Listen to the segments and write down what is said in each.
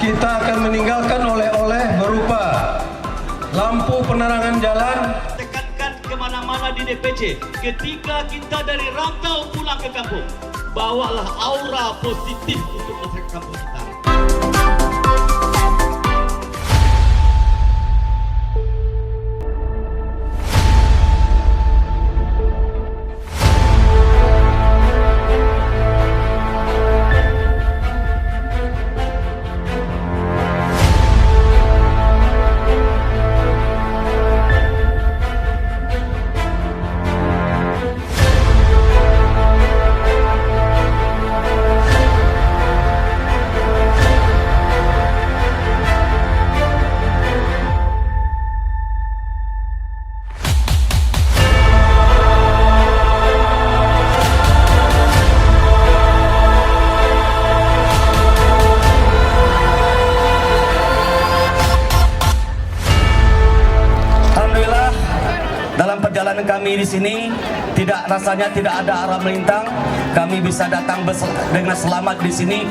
kita akan meninggalkan oleh-oleh berupa lampu penerangan jalan. Tekankan kemana-mana di DPC, ketika kita dari rantau pulang ke kampung, bawalah aura positif untuk masyarakat kampung kita. Dalam perjalanan kami di sini rasanya tidak ada arah melintang. Kami bisa datang dengan selamat di sini.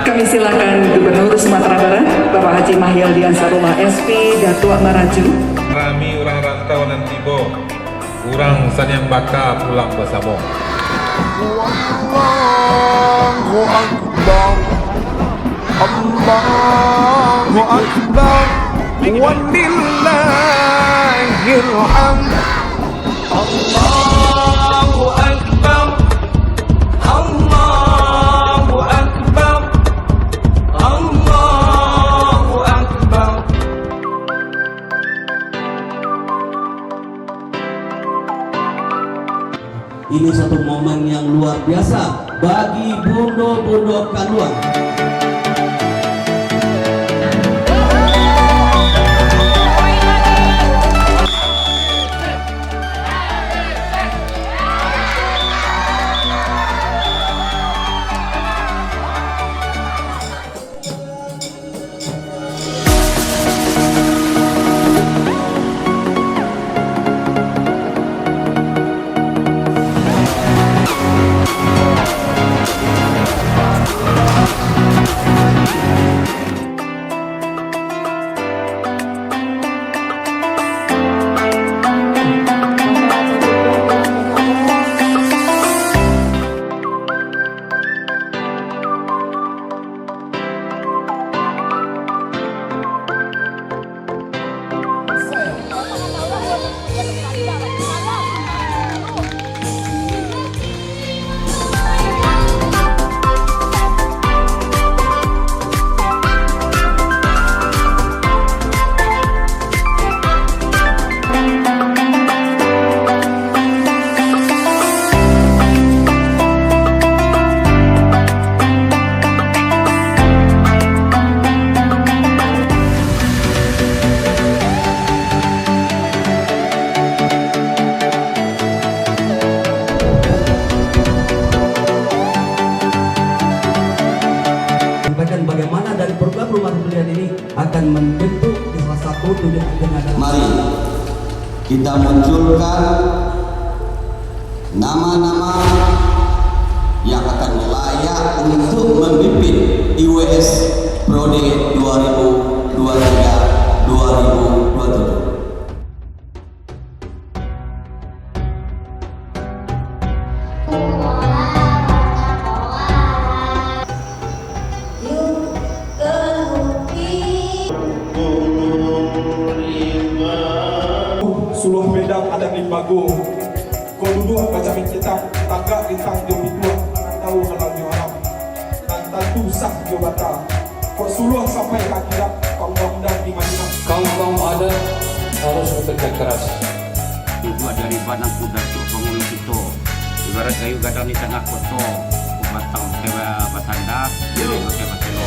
Kami silakan Gubernur Sumatera Barat, Bapak Haji Mahyildi Ansarullah SP, Datuk Maraju. Kami orang rantau dan tiba, orang sanyang baka pulang bersama. Allahu Akbar, Allahu Akbar, walillahil hamd. Allahu Akbar, Allahu Akbar, Allahu Akbar. Ini satu momen yang luar biasa bagi bondo-bondo Kaluang. Bagaimana dari program rumah pembelian ini akan membentuk salah satu tujuan adalah. Mari kita munculkan nama-nama yang akan layak untuk memimpin IWS Prode 2023-2027. suluh bedang ada di bagung. Kau duduk baca kitab, tagak rintang dia bituak, tahu halang dia haram. Dan tentu sah dia bata. Kau suluh sampai ke akhirat, kau undang di Madinah. Kaum ada harus bekerja keras. Dibuat dari banang kuda tu pengulung itu. Ibarat kayu gadang di tengah koto, batang kewa batanda, jadi pakai batelo.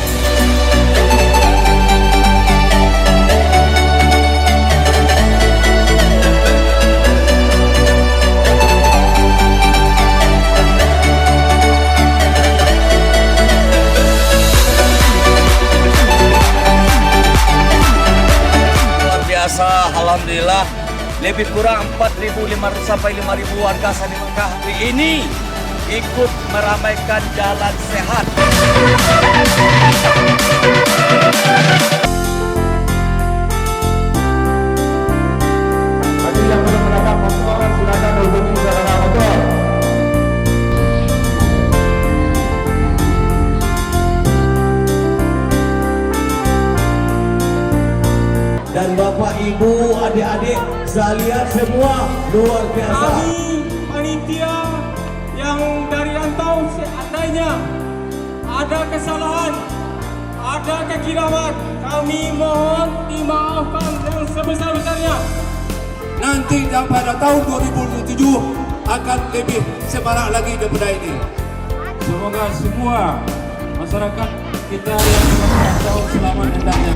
Alhamdulillah lebih kurang 4.500 sampai 5.000 warga Sani Mekah hari ini ikut meramaikan jalan sehat. Bagi yang belum mendapat motor, silakan hubungi saudara motor. Dan Bapak, Ibu, adik-adik sekalian semua luar biasa. Kami panitia yang dari rantau, seandainya ada kesalahan, ada kekilafan, kami mohon dimaafkan yang sebesar-besarnya. Nanti pada tahun 2007 akan lebih semarak lagi daripada ini. Semoga semua masyarakat kita yang merantau selamat hendaknya.